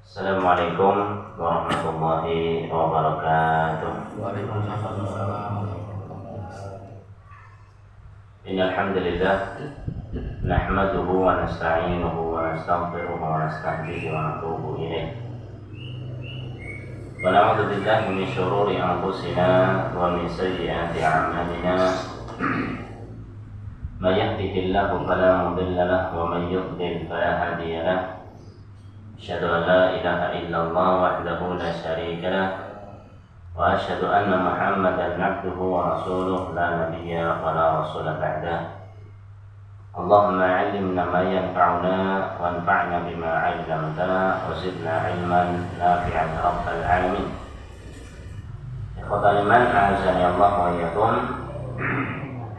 Assalamualaikum warahmatullahi wabarakatuh. Waalaikumsalam. Innal hamdalillah nahmaduhu wa nasta'inuhu wa nastaghfiruhu wa nastahdihi wa natubu ilaih. Wa na'udzu billahi min shururi anfusina wa min sayyiati a'malina. May yahdihillahu fala mudilla lahu wa may yudlil fala hadiya lahu. Asyhadu an la ilaha illallah wahdahu la syarika lah wa asyhadu anna Muhammadan 'abduhu wa rasuluh la nabiyya wa la rasula ba'dah. Allahumma 'allimna ma yanfa'una wanfa'na bima 'allamtana wa zidna 'ilman nafi'an ya rabbal 'alamin. Ikhwatal iman, a'azzani Allah wa iyyakum.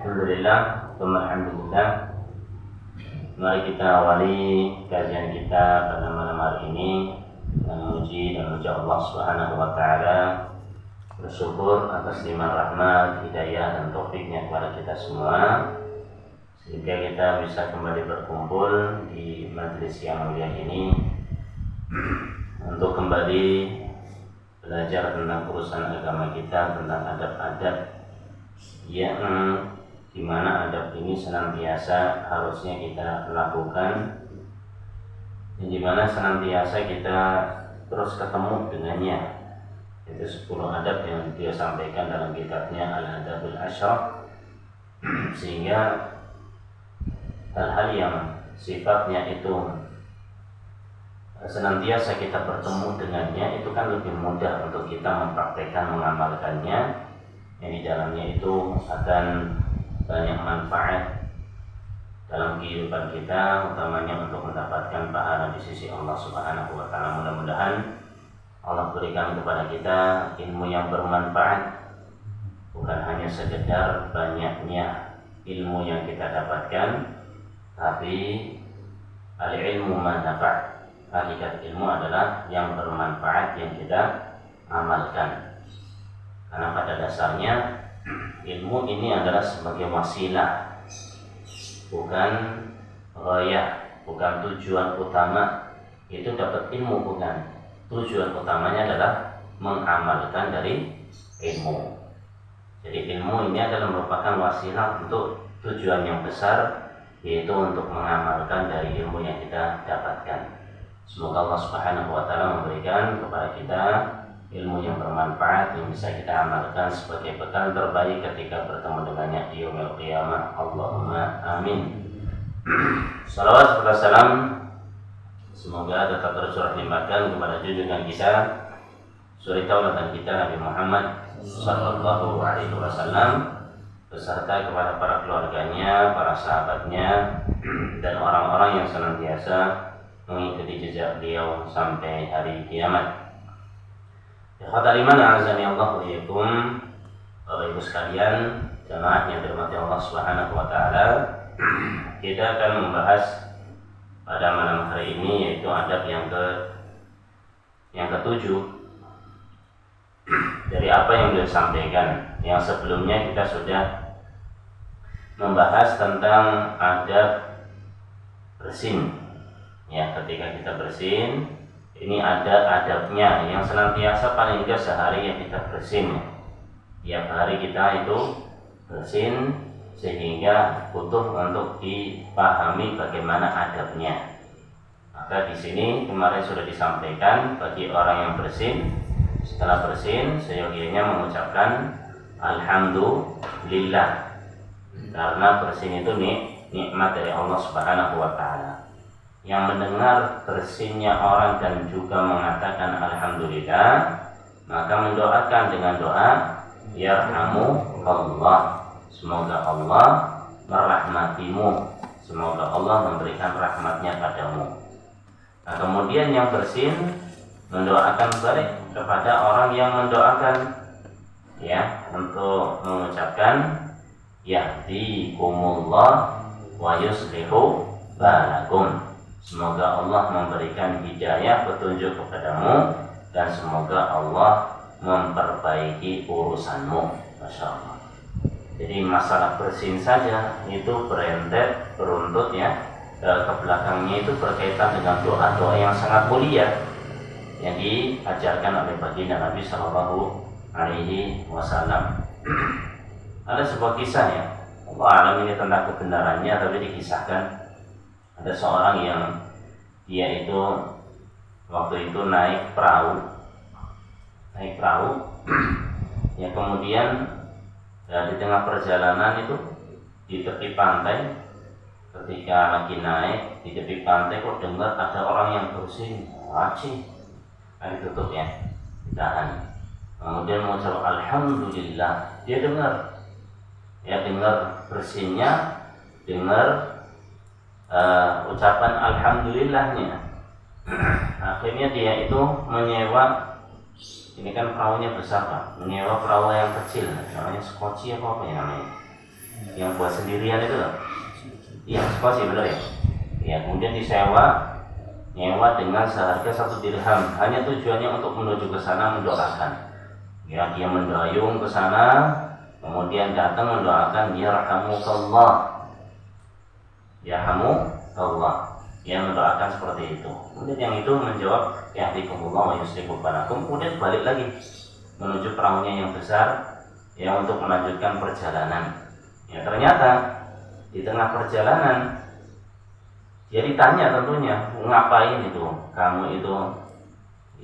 Alhamdulillah, tsumma alhamdulillah. Mari kita awali kajian kita pada malam hari ini dengan memuji dan memuji Allah Subhanahu wa taala, bersyukur atas limpahan rahmat, hidayah dan taufiknya kepada kita semua sehingga kita bisa kembali berkumpul di majelis yang mulia ini untuk kembali belajar tentang urusan agama kita, tentang adab-adab yang di mana adab ini senantiasa harusnya kita lakukan, dan di mana senantiasa kita terus ketemu dengannya. Itu 10 adab yang dia sampaikan dalam kitabnya Al-Adabul Ashraf, sehingga hal-hal yang sifatnya itu senantiasa kita bertemu dengannya itu kan lebih mudah untuk kita mempraktekkan, mengamalkannya, yang di dalamnya itu akan banyak manfaat dalam kehidupan kita, utamanya untuk mendapatkan pahala di sisi Allah Subhanahu wa taala. Mudah-mudahan Allah berikan kepada kita ilmu yang bermanfaat, bukan hanya sekedar banyaknya ilmu yang kita dapatkan, tapi al-ilmu man nafa'. Hakikat ilmu adalah yang bermanfaat yang kita amalkan. Karena pada dasarnya ilmu ini adalah sebagai wasilah, bukan ghayah, bukan tujuan utama. Itu dapat ilmu, bukan tujuan utamanya adalah mengamalkan dari ilmu. Jadi ilmu ini adalah merupakan wasilah untuk tujuan yang besar, yaitu untuk mengamalkan dari ilmu yang kita dapatkan. Semoga Allah Subhanahu wa taala memberikan kepada kita ilmu yang bermanfaat yang bisa kita amalkan sebagai bekal terbaik ketika bertemu dengannya di yaumil qiyamah. Allahumma amin. Salawat serta salam semoga tetap tercurah limpahkan kepada junjungan kita, suri tauladan kita Nabi Muhammad sallallahu alaihi wasallam, beserta kepada para keluarganya, para sahabatnya, dan orang-orang yang senantiasa mengikuti jejak beliau sampai hari kiamat. Ikhwatal iman, a'azzani Allah wa iyyakum. Bapak Ibu sekalian, jamaah yang dirahmati Allah Subhanahu wa taala, kita akan membahas pada malam hari ini yaitu adab yang ketujuh dari apa yang beliau sampaikan. Yang sebelumnya kita sudah membahas tentang adab bersin. Ya, ketika kita bersin, ini ada adabnya yang senantiasa paling tidak sehari yang kita bersin. Tiap hari kita itu bersin, sehingga butuh untuk dipahami bagaimana adabnya. Maka di sini kemarin sudah disampaikan bagi orang yang bersin, setelah bersin seyogianya mengucapkan alhamdulillah, karena bersin itu nikmat dari Allah Subhanahu wa taala. Yang mendengar bersinnya orang dan juga mengatakan alhamdulillah, maka mendoakan dengan doa yarhamu Allah, semoga Allah merahmatimu, semoga Allah memberikan rahmatnya padamu. Nah, kemudian yang bersin mendoakan balik kepada orang yang mendoakan, ya, untuk mengucapkan yahdikumullah wa yuslihu balakum, semoga Allah memberikan hidayah, petunjuk kepadamu, dan semoga Allah memperbaiki urusanmu. Masya Allah. Jadi masalah bersin saja itu berentet, beruntut ya, ke belakangnya itu berkaitan dengan doa-doa yang sangat mulia. yang diajarkan oleh baginda Nabi Shallallahu Alaihi Wasallam. Ada sebuah kisah ya, Allah alam ini tentang kebenarannya, tapi dikisahkan ada seorang yang dia itu waktu itu naik perahu ya, kemudian di tengah perjalanan itu di tepi pantai, ketika lagi naik di tepi pantai kok dengar ada orang yang bersin, wajib ditutup ya, ditahan. Kemudian mengucap alhamdulillah, dia dengar bersinnya, dengar ucapan alhamdulillahnya. Akhirnya dia itu menyewa, ini kan perahunya besar Pak, menyewa perahu yang kecil, namanya skoci apa ya namanya, yang buat sendirian itu loh. Iya, skoci benar ya. Ya, kemudian nyewa dengan seharga 1 dirham, hanya tujuannya untuk menuju ke sana mendoakan. Ya, dia mendayung ke sana, kemudian datang mendoakan yarhamukallah. Dia mendoakan seperti itu. Kemudian yang itu menjawab yahdikumullah wa yuslihu balakum. Kemudian balik lagi menuju perahunya yang besar ya untuk melanjutkan perjalanan. Ya, ternyata di tengah perjalanan dia ditanya tentunya, ngapain itu kamu itu?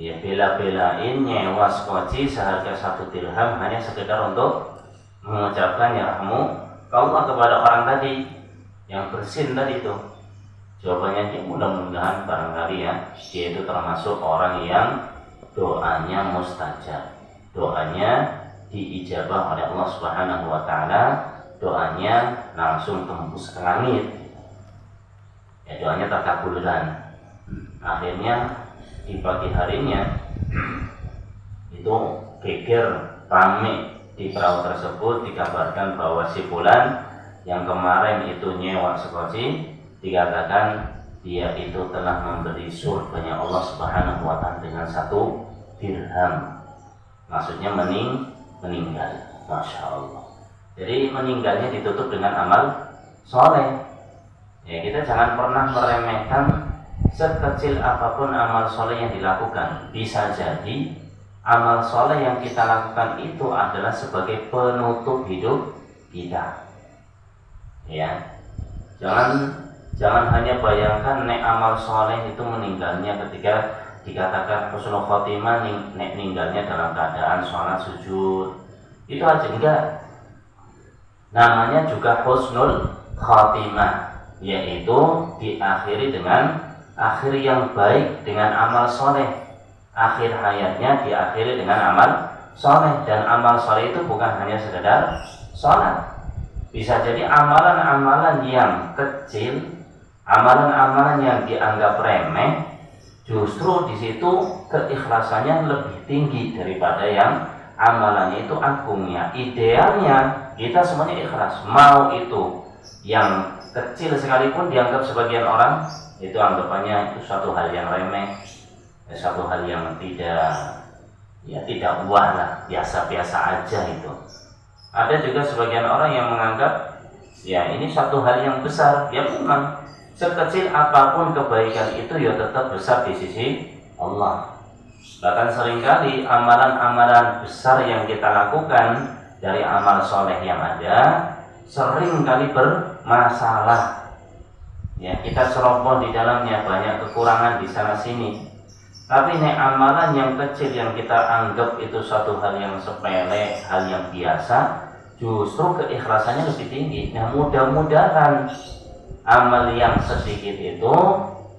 Ya, bela-belain nyewa skoci seharga 1 dirham hanya sekedar untuk mengucapkan yarhamukallah kepada orang tadi yang bersin tadi itu. Jawabannya dia mudah-mudahan barangkali ya, dia itu termasuk orang yang doanya mustajab, doanya diijabah oleh Allah Subhanahu wa taala, doanya langsung tembus ke langit. Ya, doanya terkabulkan. Akhirnya di pagi harinya itu geger rame di perahu tersebut, dikabarkan bahwa si fulan yang kemarin itu nyewa skoci, dikatakan dia itu telah memberi surganya Allah Subhanahu wa taala dengan 1 dirham. Maksudnya meninggal. Masya Allah. Jadi meninggalnya ditutup dengan amal soleh. Ya, kita jangan pernah meremehkan sekecil apapun amal soleh yang dilakukan. Bisa jadi amal soleh yang kita lakukan itu adalah sebagai penutup hidup kita. Ya, jangan hanya bayangkan nek amal soleh itu meninggalnya ketika dikatakan husnul khotimah, nek meninggalnya dalam keadaan sholat sujud, itu aja enggak. Namanya juga husnul khotimah, yaitu diakhiri dengan akhir yang baik dengan amal soleh. Akhir hayatnya diakhiri dengan amal soleh, dan amal soleh itu bukan hanya sekedar sholat. Bisa jadi amalan-amalan yang kecil, amalan-amalan yang dianggap remeh, justru di situ keikhlasannya lebih tinggi daripada yang amalannya itu agungnya. Idealnya kita semuanya ikhlas, mau itu yang kecil sekalipun dianggap sebagian orang itu anggapannya itu suatu hal yang remeh, suatu hal yang tidak wah lah, biasa-biasa aja itu. Ada juga sebagian orang yang menganggap ya ini satu hal yang besar. Ya memang sekecil apapun kebaikan itu ya tetap besar di sisi Allah. Bahkan seringkali amalan-amalan besar yang kita lakukan dari amal soleh yang ada seringkali bermasalah. Ya, kita ceroboh di dalamnya, banyak kekurangan di sana sini. Tapi nek amalan yang kecil yang kita anggap itu suatu hal yang sepele, hal yang biasa, justru keikhlasannya lebih tinggi. Nah, mudah-mudahan amal yang sedikit itu,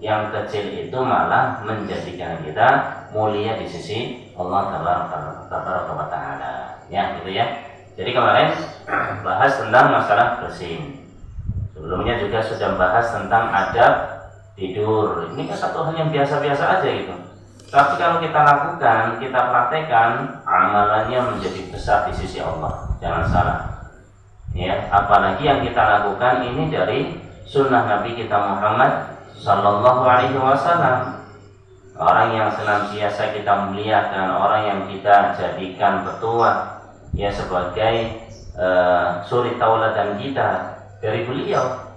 yang kecil itu malah menjadikan kita mulia di sisi Allah Tabaraka wa Ta'ala. Ya, gitu ya. Jadi kemarin bahas tentang masalah bersin. Sebelumnya juga sudah bahas tentang adab tidur. Ini kan satu hal yang biasa-biasa aja gitu. Tapi kalau kita lakukan, kita praktekkan, amalannya menjadi besar di sisi Allah. Jangan salah. Ya, apalagi yang kita lakukan ini dari sunnah Nabi kita Muhammad Sallallahu Alaihi Wasallam. Orang yang senantiasa kita muliakan, orang yang kita jadikan ketua, ya sebagai suri tauladan kita dari beliau.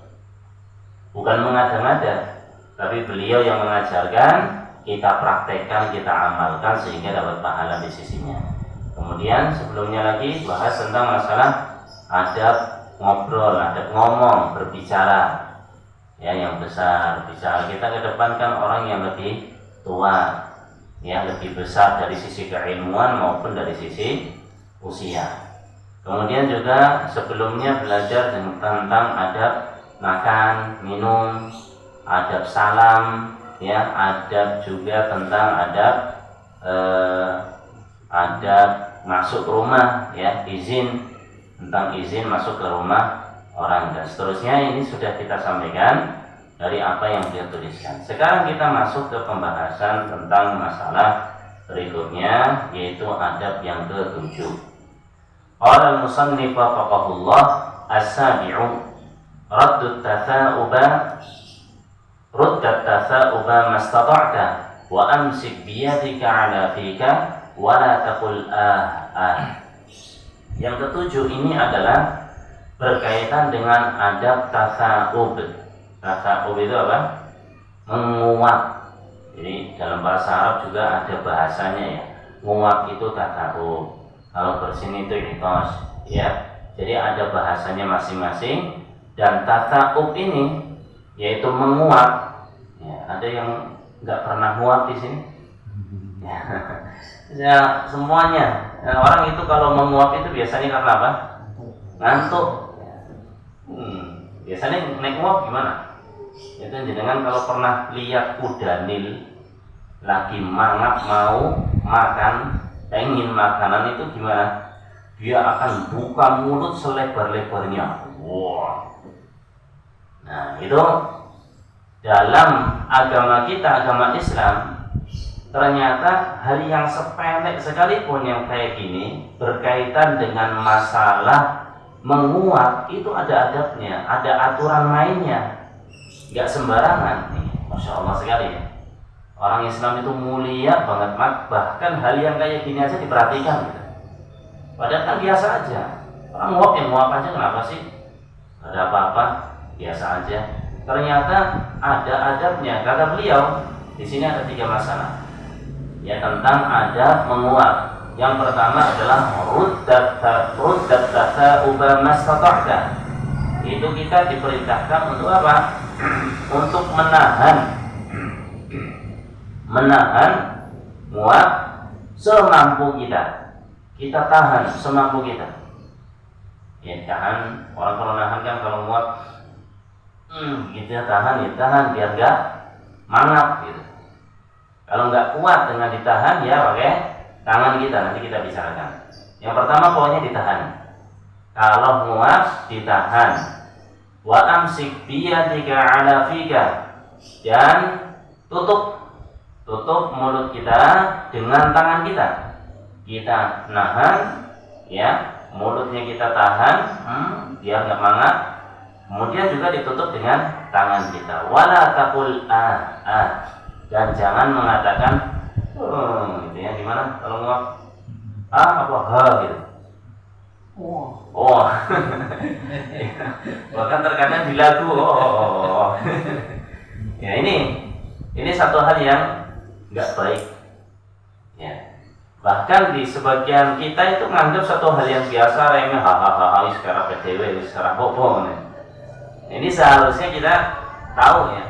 Bukan mengada-ngada, tapi beliau yang mengajarkan kita praktekkan, kita amalkan sehingga dapat pahala di sisinya. Kemudian sebelumnya lagi bahas tentang masalah adab ngobrol, adab ngomong, berbicara. Ya, yang besar bicara. Kita kedepankan orang yang lebih tua, ya, lebih besar dari sisi keilmuan maupun dari sisi usia. Kemudian juga sebelumnya belajar tentang adab makan, minum, adab salam, ya, adab juga tentang adab masuk rumah, ya, izin, tentang izin masuk ke rumah orang dan seterusnya. Ini sudah kita sampaikan dari apa yang dia tuliskan. Sekarang kita masuk ke pembahasan tentang masalah berikutnya, yaitu adab yang ke-7. Qala al-musannif wafaqahullah as-sabi'u raddat tatha'uba mastata'ta wa amsik biyadika ala fika wa la taqul Yang ke-7 ini adalah berkaitan dengan adab tatha'ub. Tatha'ub itu apa? Menguap. Jadi dalam bahasa Arab juga ada bahasanya, ya. Nguap itu tatha'ub. Kalau bersini itu ikhtos, ya. Jadi ada bahasanya masing-masing. Dan tatha'ub ini yaitu menguap. Ya, ada yang nggak pernah nguap di sini? Ya, semuanya. Ya, orang itu kalau menguap itu biasanya karena apa? Ngantuk. Biasanya naik nguap gimana? Itu jenengan kalau pernah lihat kuda Nil lagi mangap mau makan, pengen makanan itu gimana? Dia akan buka mulut selebar-lebarnya. Wow. Nah, itu dalam agama kita, agama Islam, ternyata hal yang sepele sekalipun yang kayak gini berkaitan dengan masalah menguap itu ada adabnya, ada aturan mainnya, nggak sembarangan. Masya Allah sekali, ya. Orang Islam itu mulia banget, bahkan hal yang kayak gini aja diperhatikan gitu. Padahal kan biasa aja, orang nguap yang nguap aja, kenapa sih? Gak ada apa-apa, biasa aja. Ternyata ada adabnya. Kata beliau di sini ada 3 masalah, ya, tentang adab menguap. Yang pertama adalah ruddat tatha'uba mastata'ta. Itu kita diperintahkan untuk apa? Untuk menahan nguap semampu kita. Kita tahan semampu kita. Ya, tahan. Orang kalau nahan kan kalau nguap gitu ya, tahan biar enggak mangap gitu. Kalau enggak kuat dengan ditahan, ya pakai tangan kita, nanti kita bicarakan. Yang pertama pokoknya ditahan. Kalau nguap ditahan. Wa amsik biyadika ala fika. Dan tutup mulut kita dengan tangan kita. Kita nahan, ya, mulutnya kita tahan, biar enggak mangap. Kemudian juga ditutup dengan tangan kita. Wala taqul dan jangan mengatakan gitu ya, gimana kalau nguap? Apa gitu. Oh. Bahkan terkadang di lagu Ya, ini satu hal yang enggak baik. Ya. Bahkan di sebagian kita itu menganggap satu hal yang biasa, remeh, hahaha, sekarang PDW, sekarang bobo. Ini seharusnya kita tahu, ya.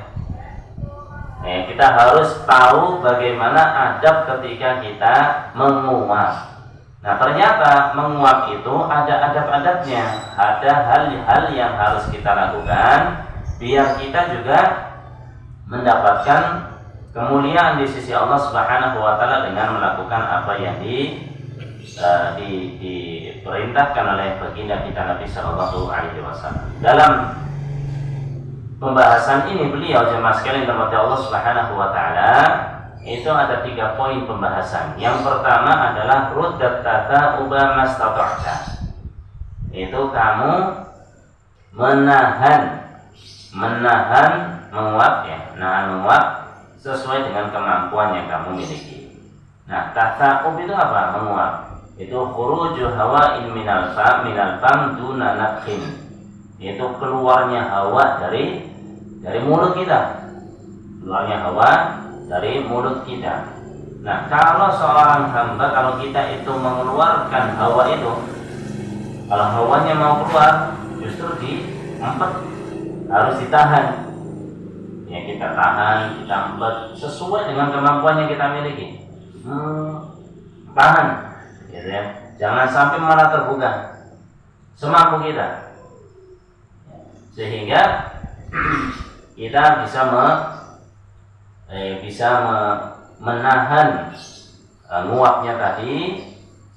Kita harus tahu bagaimana adab ketika kita menguap. Nah, ternyata menguap itu ada adab-adabnya, ada hal-hal yang harus kita lakukan biar kita juga mendapatkan kemuliaan di sisi Allah Subhanahu wa taala dengan melakukan apa yang diperintahkan oleh baginda kita Nabi sallallahu alaihi wasallam. Dalam pembahasan ini beliau, jemaah sekalian dirahmati Allah Subhanahu wa taala, itu ada 3 poin pembahasan. Yang pertama adalah ruddat tatha'uba mastata'ta. Itu kamu menahan menguap, ya, menahan menguap sesuai dengan kemampuan yang kamu miliki. Nah, tatha'ub itu apa? Menguap. Itu khuruju hawa'in minal fam duna nafkhin. Itu keluarnya hawa dari mulut kita. Keluarnya hawa dari mulut kita. Nah, kalau seorang hamba, kalau kita itu mengeluarkan hawa itu, kalau hawanya mau keluar, justru diempet, harus ditahan. Ya, kita tahan, kita empet sesuai dengan kemampuan yang kita miliki. Tahan, gitu ya. Jangan sampai malah terbuka semampu kita, sehingga kita bisa menahan nguapnya tadi,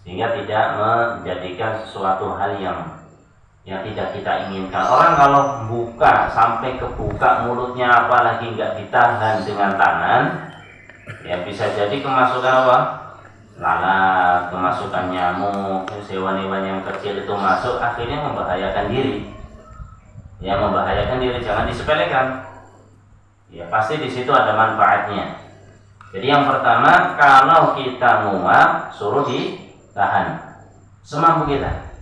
sehingga tidak menjadikan sesuatu hal yang tidak kita inginkan. Orang kalau buka sampai kebuka mulutnya, apalagi nggak ditahan dengan tangan, ya bisa jadi kemasukan apa? Lalat, kemasukan nyamuk, hewan-hewan yang kecil itu masuk, akhirnya membahayakan diri. Ya, membahayakan diri, jangan disepelekan. Ya, pasti di situ ada manfaatnya. Jadi yang pertama, kalau kita nguap, suruh ditahan semampu kita.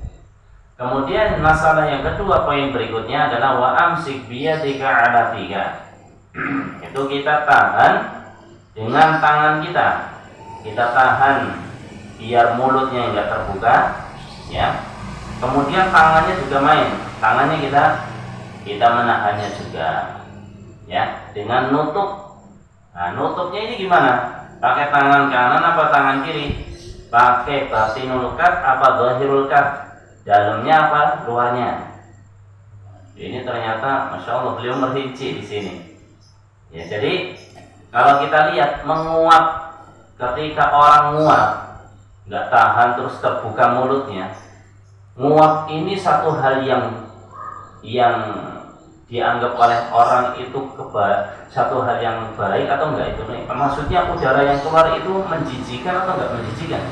Kemudian masalah yang kedua, poin berikutnya adalah wa amsik biyadika ala fika. Itu kita tahan dengan tangan kita. Kita tahan biar mulutnya enggak terbuka, ya. Kemudian tangannya juga main. Tangannya kita menahannya juga, ya, dengan nutup. Nah, nutupnya ini gimana? Pakai tangan kanan apa tangan kiri? Pakai batinul kaf apa zahirul kaf? Dalamnya apa? Luarnya. Ini ternyata, masya Allah, beliau merinci di sini. Ya, jadi kalau kita lihat menguap, ketika orang nguap, nggak tahan terus terbuka mulutnya. Nguap ini satu hal yang dianggap oleh orang itu satu hal yang baik atau enggak itu? Maksudnya udara yang keluar itu menjijikan atau enggak menjijikan?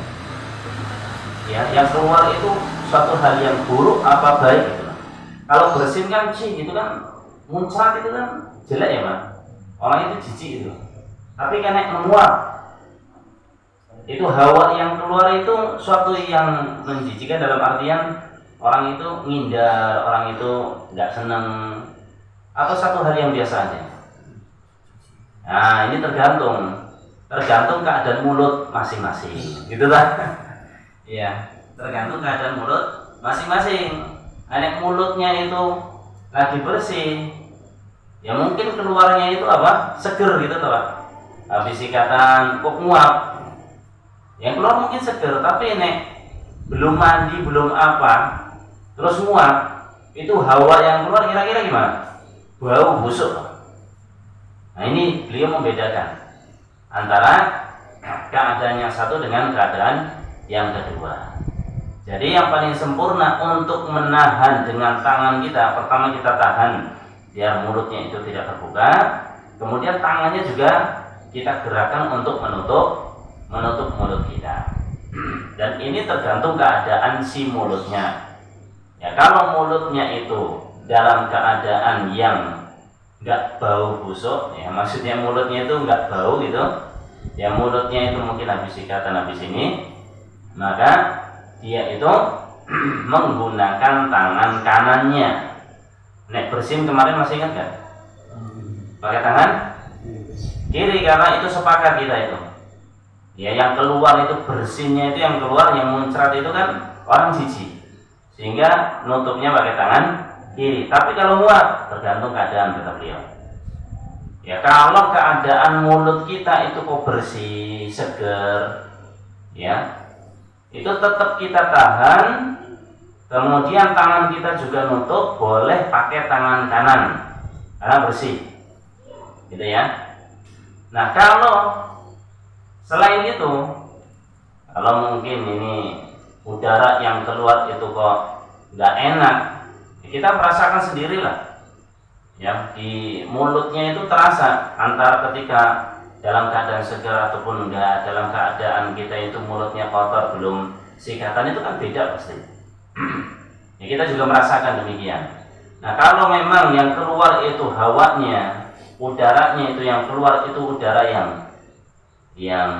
Ya, yang keluar itu suatu hal yang buruk apa baik gitu. Kalau bersin kan itu kan muncrat, itu kan jelek ya, Pak. Orang itu jijik itu. Tapi karena menguap, itu hawa yang keluar itu suatu yang menjijikan, dalam artian orang itu ngindar, orang itu nggak senang, atau satu hal yang biasa aja. Nah, ini tergantung keadaan mulut masing-masing, gitu lah. Iya, tergantung keadaan mulut masing-masing. Anak mulutnya itu lagi bersih, ya mungkin keluarnya itu apa? Seger gitu tuh, Pak. Habis sikatan kok nguap, yang keluar mungkin seger, tapi nek belum mandi, belum apa, terus nguap, itu hawa yang keluar kira-kira gimana? Bau busuk. Nah, ini beliau membedakan antara keadaan yang satu dengan keadaan yang kedua. Jadi yang paling sempurna untuk menahan dengan tangan kita, pertama kita tahan biar mulutnya itu tidak terbuka, kemudian tangannya juga kita gerakan untuk menutup mulut kita. Dan ini tergantung keadaan si mulutnya. Ya, kalau mulutnya itu dalam keadaan yang nggak bau busuk, ya maksudnya mulutnya itu nggak bau gitu, ya mulutnya itu mungkin habis sikatan habis ini, maka dia itu menggunakan tangan kanannya. Nek bersin kemarin masih ingat kan? Pakai tangan kiri, karena itu sepakat kita itu. Ya, yang keluar itu bersinnya itu, yang keluar yang muncrat itu kan orang jijik, sehingga nutupnya pakai tangan kiri. Tapi kalau muat tergantung keadaan, kata beliau. Ya, kalau keadaan mulut kita itu kok bersih, seger, ya, itu tetap kita tahan. Kemudian tangan kita juga nutup, boleh pakai tangan kanan karena bersih, gitu ya. Nah, kalau selain itu, kalau mungkin ini udara yang keluar itu kok nggak enak, kita merasakan sendirilah, ya, di mulutnya itu terasa antara ketika dalam keadaan segar ataupun enggak, dalam keadaan kita itu mulutnya kotor belum sikatan, itu kan beda pasti. Ya, kita juga merasakan demikian. Nah, kalau memang yang keluar itu hawanya, udaranya itu yang keluar itu udara yang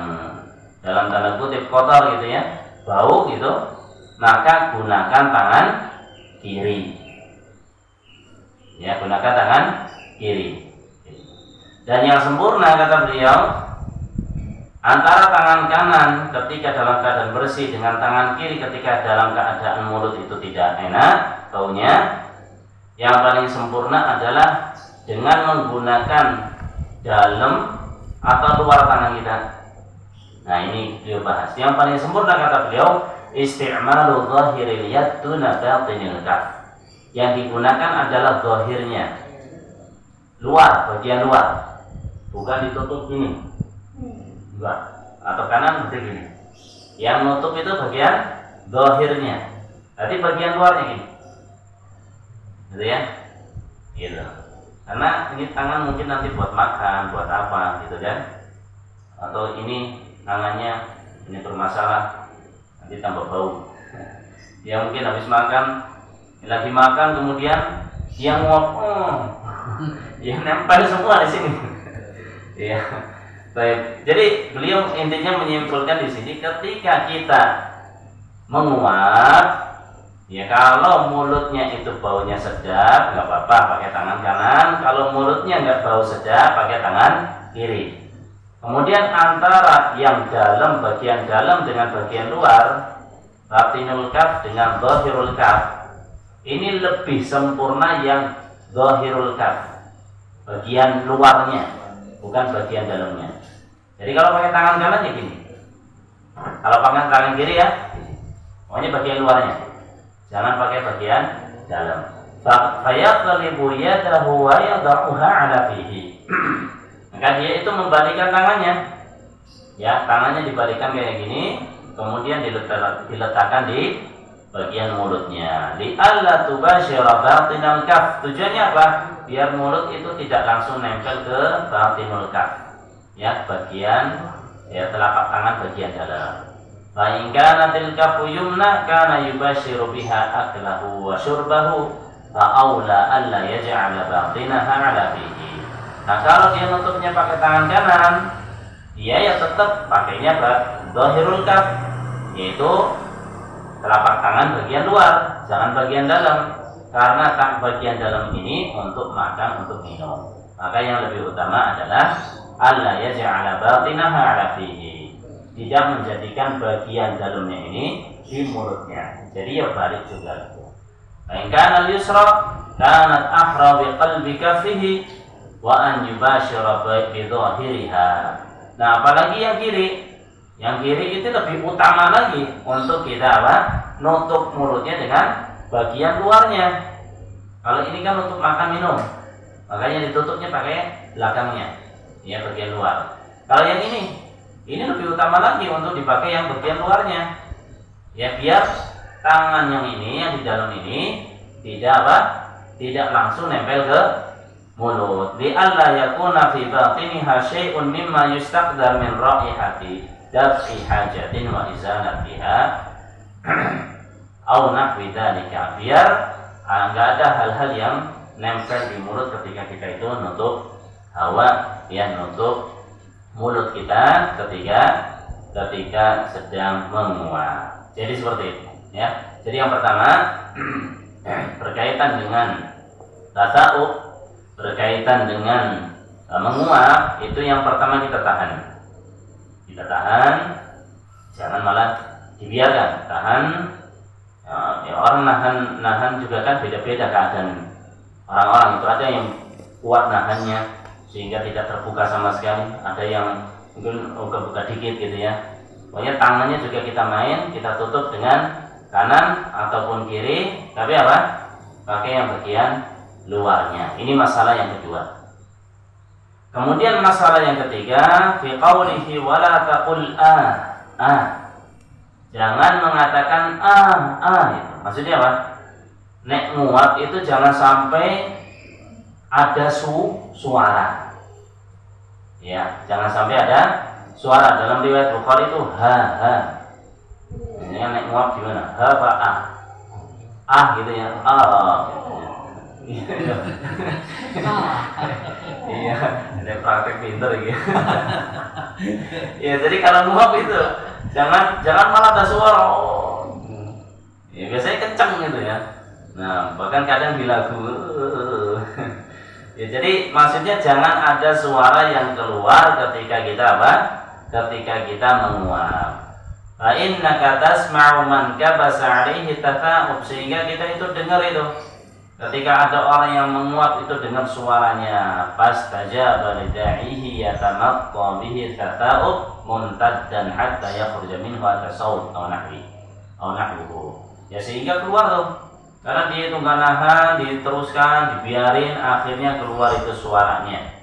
dalam tanda kutip kotor gitu ya, bau gitu, maka gunakan tangan kiri. Ya, gunakan tangan kiri. Dan yang sempurna, kata beliau, antara tangan kanan ketika dalam keadaan bersih dengan tangan kiri ketika dalam keadaan mulut itu tidak enak baunya, yang paling sempurna adalah dengan menggunakan dalam atau luar tangan kita. Nah, ini beliau bahas. Yang paling sempurna kata beliau, isti'malu dhahiril yad duna batinil kaf. Yang digunakan adalah zahirnya, luar, bagian luar, bukan ditutup gini, enggak, atau kanan seperti gini. Yang nutup itu bagian zahirnya, berarti bagian luarnya gini, gitu ya, gitu. Karena ini tangan mungkin nanti buat makan, buat apa, gitu kan? Atau ini tangannya ini bermasalah, nanti tambah bau. Ya mungkin habis makan, lagi makan kemudian dia nguap, ya nempel semua di sini. Ya, baik. Jadi beliau intinya menyimpulkan di sini, ketika kita menguap, ya kalau mulutnya itu baunya sedap, nggak apa-apa pakai tangan kanan. Kalau mulutnya nggak bau sedap, pakai tangan kiri. Kemudian antara yang dalam, bagian dalam dengan bagian luar, batinul kaf dengan zahirul kaf, ini lebih sempurna yang zahirul kaf, bagian luarnya, bukan bagian dalamnya. Jadi kalau pakai tangan kanan ya gini, kalau pakai tangan kiri ya pokoknya bagian luarnya, jangan pakai bagian dalam. Fayaqlibu yadahu wa yad'uha 'ala fihi. Maka dia itu membalikkan tangannya, ya tangannya dibalikkan kayak gini, kemudian diletakkan di bagian mulutnya. Li'alla tubashira batinal kaf. Tujuannya apa? Biar mulut itu tidak langsung nempel ke batinul kaf, ya bagian, ya telapak tangan bagian dalam. Fa in kanatil kafu yumna kana yubashiru biha aklahu wa syurbahu fa aula alla yaj'ala batinaha 'ala fihi. Nah, kalau dia nutupnya pakai tangan kanan, dia ya tetap pakainya zahirul kaf, yaitu telapak tangan bagian luar, jangan bagian dalam. Karena bagian dalam ini untuk makan, untuk minum. Maka yang lebih utama adalah alla yaj'ala batinaha 'ala fihi. Tidak menjadikan bagian dalamnya ini di mulutnya. Jadi ya balik juga. In kana al-yusra kanat ahra bi qalbi kaffihi wa an yubashira bi dhahiriha. Nah, apalagi yang kiri. Yang kiri itu lebih utama lagi untuk kita apa? Nutup mulutnya dengan bagian luarnya. Kalau ini kan untuk makan minum, makanya ditutupnya pakai belakangnya, ya bagian luar. Kalau yang ini lebih utama lagi untuk dipakai yang bagian luarnya, ya biar tangan yang ini, yang di dalam ini tidak apa? Tidak langsung nempel ke mulut. Li alla yakuna fi batiniha syai'un mimma yustaqdar min raihati daf'i hajatin wa izalatiha au nahwi dzalika, biar enggak ada hal-hal yang nempel di mulut ketika kita itu nutup hawa, ya nutup mulut kita ketika sedang menguap. Jadi seperti itu, ya. Jadi yang pertama berkaitan dengan tasawuf, berkaitan dengan menguap, itu yang pertama kita tahan, jangan malah dibiarkan. Tahan, ya orang nahan juga kan beda-beda keadaan orang-orang itu. Ada yang kuat nahannya sehingga tidak terbuka sama sekali, ada yang mungkin buka dikit gitu ya. Pokoknya tangannya juga kita kita tutup dengan kanan ataupun kiri, tapi apa? Pakai yang bagian luarnya. Ini masalah yang kedua. Kemudian masalah yang ketiga, fi qaulihi wala taqul jangan mengatakan gitu. Maksudnya apa? Nek nguap itu jangan sampai ada suara. Ya, jangan sampai ada suara. Dalam riwayat Bukhari itu ha. Ini nek nguap gimana? Ha fa gitu ya. Iya, ada praktek pinter gitu. Ya, jadi kalau nguap itu jangan malah ada suara. Ya, biasanya kenceng gitu ya. Nah, bahkan kadang bilagu. Ya, jadi maksudnya jangan ada suara yang keluar ketika kita apa? ketika kita menguap. Fa innaka tasma'u man kabasa 'alaihi tafa'ub, sehingga kita itu dengar itu ketika ada orang yang menguap itu dengar suaranya. Fastajaba lida'ihi yatamatta bihi tafa'ub muntaddan hatta yakhruja minhu at-tasawwut aw nahwihi. Ya sehingga keluar tuh. Karena dia itu nggak nahan, diteruskan, dibiarin, akhirnya keluar itu suaranya.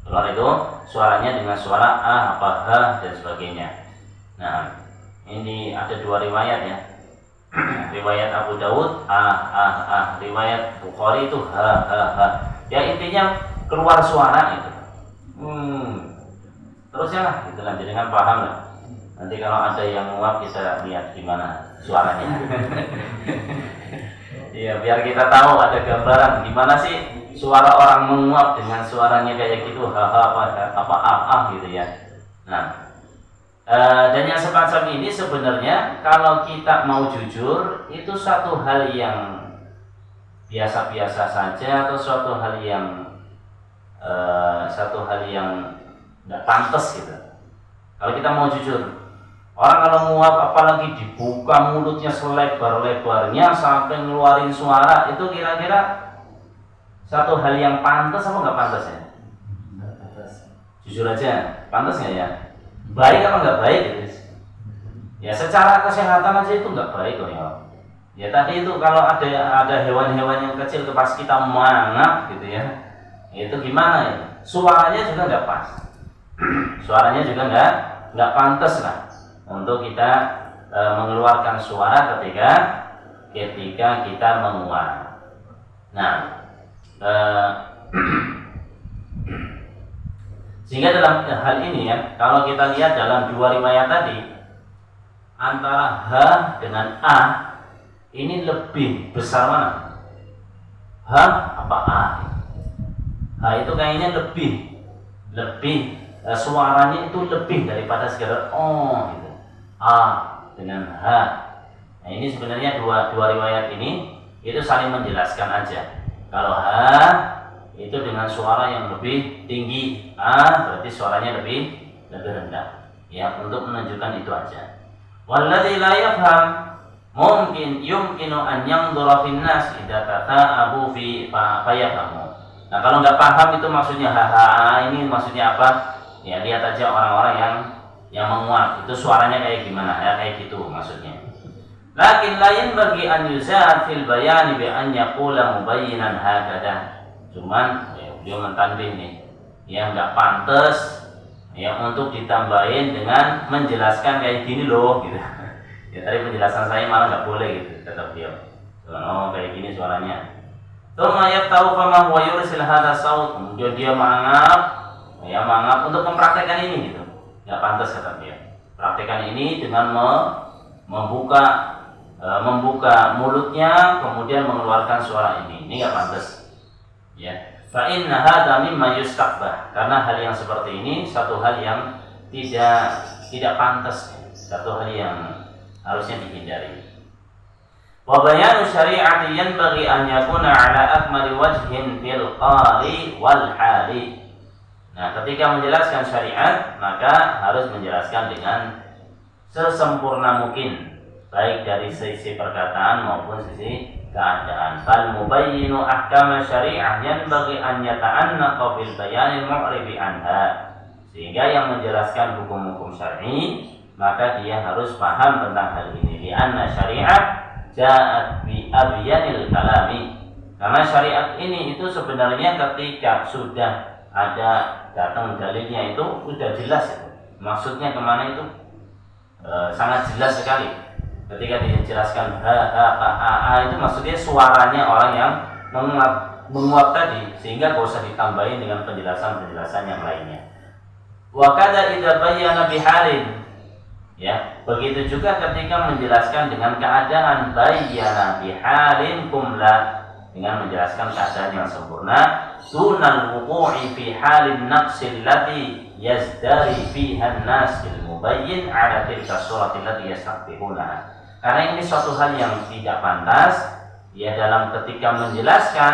Keluar itu suaranya dengan suara apa dan sebagainya. Nah, ini ada dua riwayat ya. Riwayat Abu Daud riwayat Bukhari itu ya intinya keluar suara itu. Terusnya lah gitu lah, jangan paham lah. Nanti kalau ada yang menguap kita lihat gimana suaranya. Iya, biar kita tahu ada gambaran gimana sih suara orang menguap dengan suaranya kayak gitu gitu ya. Nah, dan yang semacam ini sebenarnya kalau kita mau jujur itu satu hal yang biasa-biasa saja atau suatu hal yang nggak pantas gitu. Kalau kita mau jujur, orang kalau menguap apalagi dibuka mulutnya selebar-lebarnya sampai ngeluarin suara, itu kira-kira satu hal yang pantas apa nggak pantas ya? Jujur aja, pantas nggak ya? Baik apa nggak baik gitu? Ya secara kesehatan aja itu nggak baik kok ya. Ya tadi itu kalau ada hewan-hewan yang kecil pas kita mangap gitu ya, itu gimana ya? Suaranya juga nggak pas, suaranya juga nggak pantas lah untuk kita mengeluarkan suara ketika kita menguap. Nah, sehingga dalam hal ini ya, kalau kita lihat dalam dua riwayat tadi, antara H dengan A ini lebih besar mana? H apa A? H itu kayaknya lebih suaranya itu lebih daripada sekedar O gitu. A dengan H. Nah ini sebenarnya dua riwayat ini itu saling menjelaskan aja. Kalau H itu dengan suara yang lebih tinggi, A berarti suaranya lebih rendah. Ya, untuk menunjukkan itu aja. Walladzi la yafham yumkinu an yanzura fin nas idza tata'abu fi fayafhamu. Nah, kalau nggak paham itu maksudnya ini maksudnya apa? Ya lihat aja orang-orang yang menguap itu suaranya kayak gimana ya, kayak gitu maksudnya. Lakin lain bagi an yuzad fil bayani bi an yaqula mubayyinan hakada. Cuman ya, dia mentanbih nih, ya nggak pantas ya untuk ditambahin dengan menjelaskan kayak gini loh gitu. Ya tadi penjelasan saya malah nggak boleh gitu, kata beliau. Oh kayak gini suaranya. Tumayab tahu fama huwa yursil hadha saut. Kemudian dia mangap untuk mempraktekkan ini gitu. Nggak pantas kata dia. Praktekkan ini dengan membuka mulutnya kemudian mengeluarkan suara ini. Ini nggak pantas. Ya. Fa inna hadza mimma yustaqbah. Karena hal yang seperti ini satu hal yang tidak pantas, satu hal yang harusnya dihindari. Wa bayanu syari'ati yanbaghi an yakuna 'ala akmali wajhin fil qali wal hali. Nah, ketika menjelaskan syariat, maka harus menjelaskan dengan sesempurna mungkin, baik dari sisi perkataan maupun sisi keadaan. Fal mubayyinu ahkam syari'ah yanbaghi an yata'annaqa fil bayanil mu'ribi anha. Sehingga yang menjelaskan hukum-hukum syar'i, maka dia harus paham tentang hal ini. Li'anna syari'ah ja'at bi abyanil kalami. Karena syariat ini itu sebenarnya ketika sudah ada datang dalilnya itu sudah jelas itu. Maksudnya kemana itu sangat jelas sekali. Ketika dijelaskan itu maksudnya suaranya orang yang menguap tadi, sehingga gak usah ditambahin dengan penjelasan-penjelasan yang lainnya. Wa kadza idza bayyana bihalin. Ya, begitu juga ketika menjelaskan dengan keadaan, bayyana bihalin kumla, dengan menjelaskan keadaan yang sempurna, dunal wuqu'i fi halin naqsil lati yazdari fiha an-nas bil mubayyin 'ala tilka surati allati yastaqbihuna. Karena ini suatu hal yang tidak pantas ya dalam ketika menjelaskan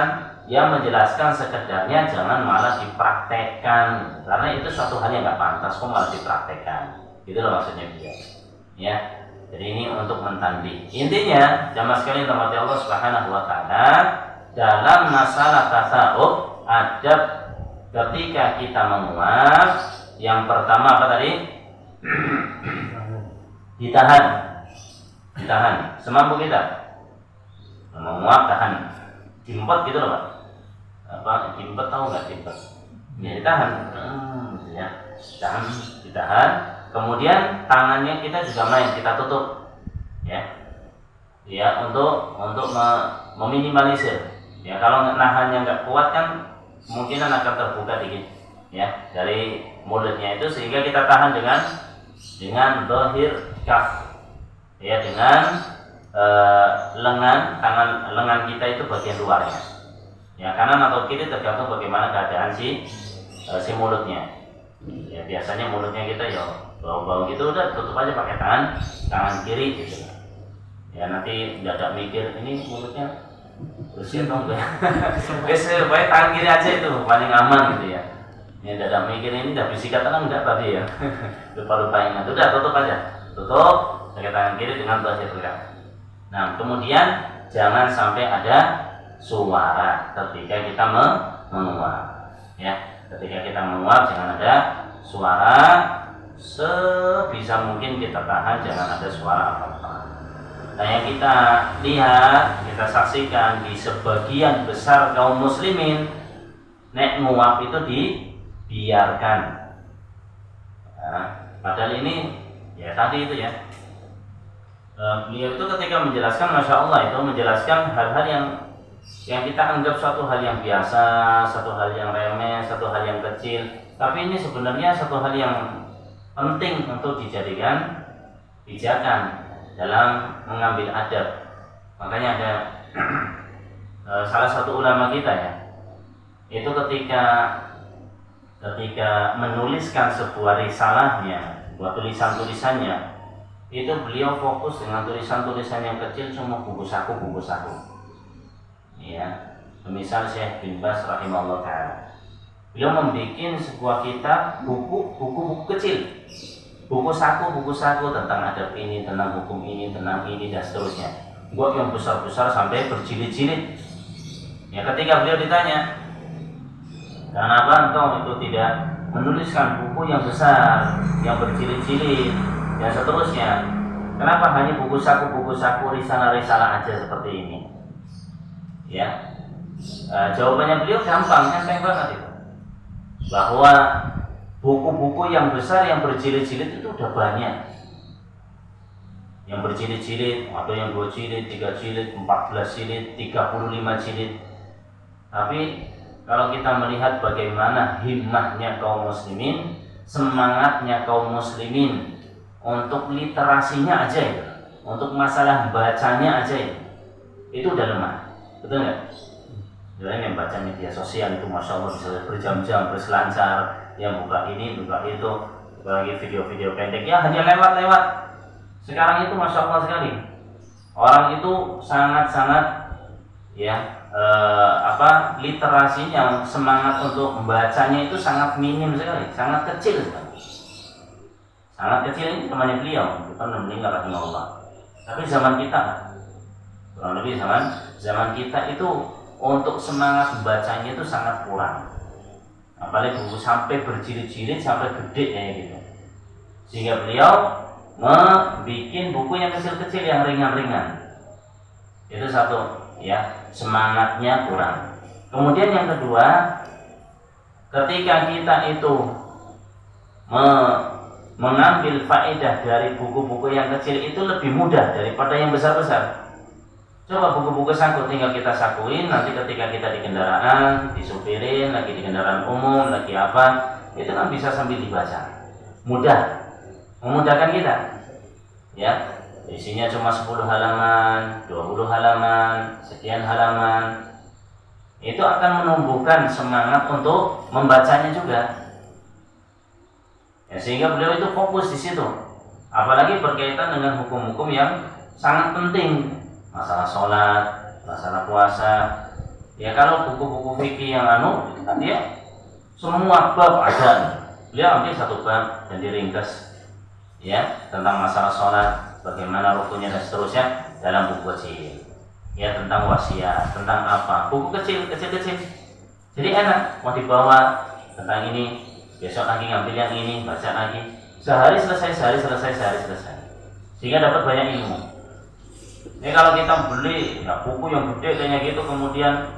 yang menjelaskan sekedarnya, jangan malah dipraktekkan, karena itu suatu hal yang nggak pantas kok malah dipraktekkan. Itu loh maksudnya dia. Ya. Jadi ini untuk mentanding. Intinya, jamaah sekalian rahmati Allah Subhanahu wa taala, dalam masalah tasawuf adab ketika kita menguap, yang pertama apa tadi? Ditahan. Ditahan semampu kita. Menguap tahan. Jimpet gitu loh, Pak. Apa jimpet, tahu nggak jimpet? Ya ditahan. Ya. Tahan, ditahan. Kemudian tangannya kita juga main, kita tutup, ya, ya untuk meminimalisir. Ya kalau nahannya nggak kuat kan kemungkinan akan terbuka dikit, ya, dari mulutnya itu, sehingga kita tahan dengan dohir kaf, ya, dengan lengan kita itu bagian luarnya, ya, kanan atau kiri tergantung bagaimana keadaan si mulutnya. Ya biasanya mulutnya kita ya bau-bau gitu, udah tutup aja pakai tangan kiri gitu. Ya nanti dadak mikir ini mulutnya bersih atau enggak. Biasanya pakai tangan kiri aja itu paling aman gitu ya. Ya dadak mikir ini udah bisikat atau enggak tadi ya. Lupa ingat, udah tutup aja. Tutup pakai tangan kiri dengan dohir kaf. Nah kemudian jangan sampai ada suara ketika kita menguap. Ya ketika kita menguap jangan ada suara. Sebisa mungkin kita tahan, jangan ada suara apa-apa. Nah yang kita lihat, kita saksikan di sebagian besar kaum muslimin, nek nguap itu dibiarkan. Nah, padahal ini ya tadi itu ya, beliau itu ketika menjelaskan, masya Allah itu menjelaskan hal-hal yang kita anggap suatu hal yang biasa, satu hal yang remeh, satu hal yang kecil, tapi ini sebenarnya satu hal yang penting untuk dijadikan pijakan dalam mengambil adab. Makanya ada salah satu ulama kita ya, itu ketika menuliskan sebuah risalahnya, buat tulisannya, itu beliau fokus dengan tulisan yang kecil, cuma buku saku. Ya, misal Syekh bin Baz rahimahullah ta'ala, beliau membuat sebuah kitab buku kecil, buku saku tentang adab ini, tentang hukum ini, tentang ini dan seterusnya. Buat yang besar sampai berjilid-jilid. Ya ketika beliau ditanya, kenapa engkau itu tidak menuliskan buku yang besar, yang berjilid-jilid dan seterusnya? Kenapa hanya buku saku, risalah-risalah aja seperti ini? Ya, jawabannya beliau gampang, enteng banget itu. Bahwa buku-buku yang besar yang berjilid-jilid itu udah banyak. Yang berjilid-jilid, atau yang 2 jilid, 3 jilid, 14 jilid, 35 jilid. Tapi kalau kita melihat bagaimana himmahnya kaum muslimin, semangatnya kaum muslimin untuk literasinya aja ya, untuk masalah bacanya aja ya, itu udah lemah. Betul nggak? Jadi yang baca media sosial itu masya Allah bisa berjam-jam berselancar, yang buka ini, buka itu, buka lagi video-video pendek, ya hanya lewat-lewat. Sekarang itu masya Allah sekali, orang itu sangat-sangat ya literasinya, semangat untuk membacanya itu sangat minim sekali, sangat kecil sekali. Sangat kecil ini temannya beliau, bukan meninggal rahimahullah. Tapi zaman kita, kurang lebih zaman kita itu untuk semangat membacanya itu sangat kurang. Apalagi buku sampai berjilid-jilid, sampai gede kayak gitu. Sehingga beliau membuat buku yang kecil-kecil, yang ringan-ringan. Itu satu, ya, semangatnya kurang. Kemudian yang kedua, ketika kita itu mengambil faedah dari buku-buku yang kecil itu lebih mudah daripada yang besar-besar. Coba buku-buku saku tinggal kita sakuin, nanti ketika kita di kendaraan, disupirin, lagi di kendaraan umum, lagi apa, itu kan bisa sambil dibaca. Mudah, memudahkan kita. Ya, isinya cuma 10 halaman, 20 halaman, sekian halaman. Itu akan menumbuhkan semangat untuk membacanya juga. Ya, sehingga beliau itu fokus di situ. Apalagi berkaitan dengan hukum-hukum yang sangat penting. Masalah sholat, masalah puasa, Ya kalau buku-buku fikih yang itu kan dia semua bab ada. Beliau ambil satu bab dan diringkas ya tentang masalah sholat, bagaimana rukunnya dan seterusnya dalam buku kecil. Ya tentang wasiat, tentang apa, buku kecil. Jadi enak mau dibawa tentang ini, besok lagi ngambil yang ini, baca lagi. Sehari selesai. Sehingga dapat banyak ilmu. Ini kalau kita beli ya, buku yang gede kayak gitu kemudian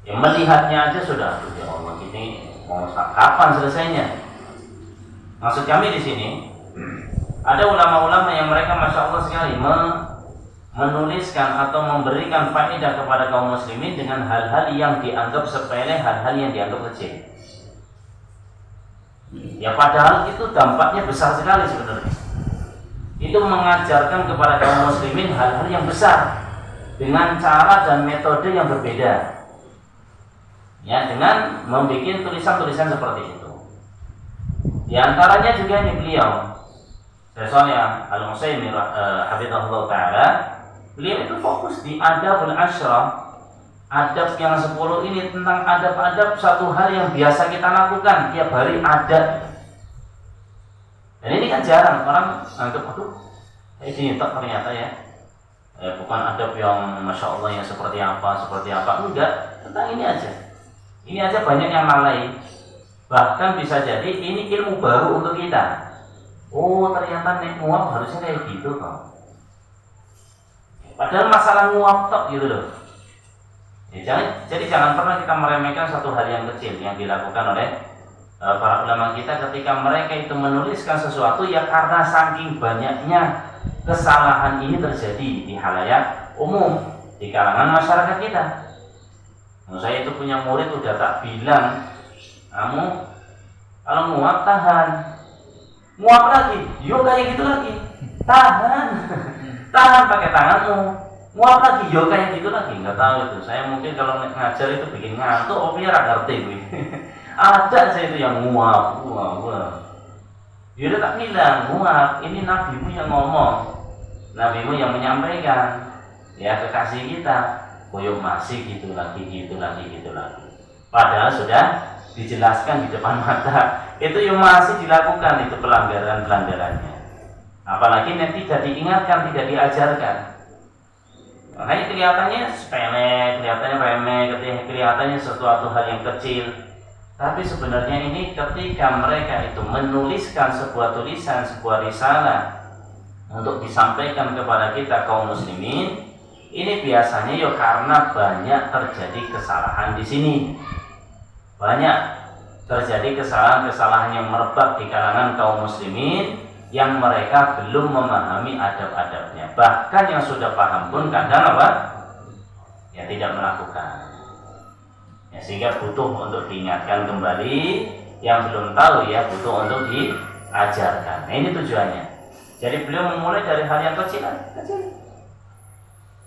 ya melihatnya aja sudah, ya Allah ini mau kapan selesainya? Maksud kami di sini ada ulama-ulama yang mereka masya Allah sekali menuliskan atau memberikan faedah kepada kaum muslimin dengan hal-hal yang dianggap sepele, hal-hal yang dianggap kecil. Ya padahal itu dampaknya besar sekali sebenarnya. Itu mengajarkan kepada kaum muslimin hal-hal yang besar dengan cara dan metode yang berbeda. Ya, dengan membuat tulisan-tulisan seperti itu. Di antaranya juga ini beliau, Syekh Al-Utsaimin hafizahullah taala, beliau itu fokus di adabul asyrah. Adab yang 10 ini tentang adab-adab satu hal yang biasa kita lakukan tiap hari ada. Dan ini kan jarang orang anggap ini ternyata ya. Bukan adab yang masya Allah yang seperti apa enggak, tentang ini aja. Ini aja banyak yang lalai. Bahkan bisa jadi ini ilmu baru untuk kita. Oh ternyata nek nguap harusnya kayak gitu kok. Padahal masalah nguap tok gitu loh. Ya, jadi jangan pernah kita meremehkan satu hal yang kecil yang dilakukan oleh para ulama kita ketika mereka itu menuliskan sesuatu ya karena saking banyaknya kesalahan ini terjadi di halayak umum di kalangan masyarakat kita. Saya itu punya murid udah tak bilang, kamu kalau nguap tahan, nguap lagi, yuk kayak gitu lagi, tahan pakai tanganmu, nguap lagi, yuk kayak gitu lagi, nggak tahu itu. Saya mungkin kalau ngajar itu bikin ngantuk, biar ngerti gue. Ada saya itu yang nguap. Ya udah tak bilang, nguap, ini nabimu yang ngomong, nabimu yang menyampaikan, ya kekasih kita. Koyok masih gitu lagi. Padahal sudah dijelaskan di depan mata. Itu yang masih dilakukan itu pelanggarannya. Apalagi nanti tidak diingatkan, tidak diajarkan. Makanya kelihatannya sepele, kelihatannya remeh, kelihatannya sesuatu hal yang kecil. Tapi sebenarnya ini ketika mereka itu menuliskan sebuah tulisan, sebuah risalah untuk disampaikan kepada kita kaum muslimin. Ini biasanya ya karena banyak terjadi kesalahan di sini. Banyak terjadi kesalahan-kesalahan yang merebak di kalangan kaum muslimin yang mereka belum memahami adab-adabnya. Bahkan yang sudah paham pun kadang apa? Ya tidak melakukan. Ya, sehingga butuh untuk diingatkan kembali, yang belum tahu ya butuh untuk diajarkan. Nah, ini tujuannya. Jadi beliau memulai dari hal yang kecil.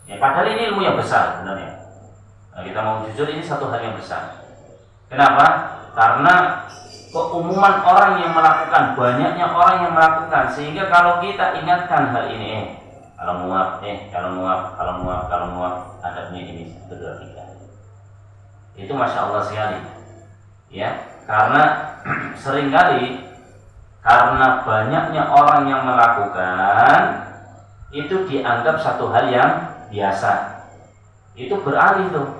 Ya, padahal ini ilmu yang besar sebenarnya. Nah, kita mau jujur ini satu hal yang besar. Kenapa? Karena keumuman orang yang melakukan, banyaknya orang yang melakukan, sehingga kalau kita ingatkan hal ini, kalau muap, adabnya ini 1, 2, 3. Itu masya Allah sekali. Ya, karena seringkali karena banyaknya orang yang melakukan itu dianggap satu hal yang biasa. Itu beralih tuh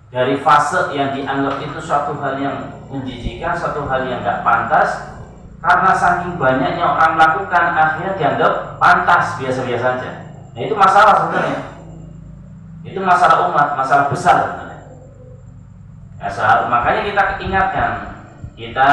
dari fase yang dianggap itu suatu hal yang menjijikkan, satu hal yang gak pantas, karena saking banyaknya orang melakukan akhirnya dianggap pantas, biasa-biasa saja. Nah itu masalah sebenarnya. Itu masalah umat, masalah besar sebenarnya. Nah, makanya kita ingatkan, kita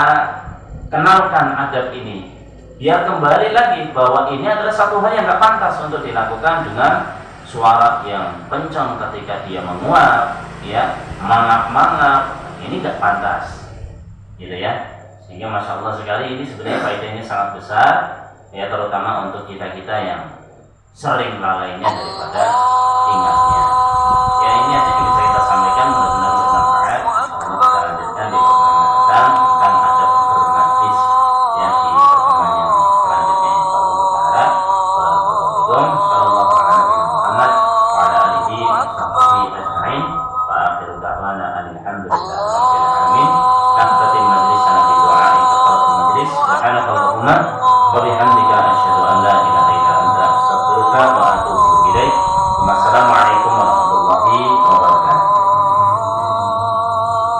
kenalkan adab ini, biar kembali lagi bahwa ini adalah satu hal yang gak pantas untuk dilakukan dengan suara yang kencang ketika dia menguap, ya, mangap-mangap, ini tidak pantas, gitu ya. Sehingga masya Allah sekali ini sebenarnya faedahnya sangat besar, ya terutama untuk kita yang sering lalainya daripada ingatnya. Ya ini aja yang bisa kita sampaikan, mudah-mudahan bermanfaat. Kita lanjutkan di pertemuan datang tentang adab bermajlis, ya di pertemuan yang selanjutnya. Assalamualaikum warahmatullahi wabarakatuh. Wa bihamdika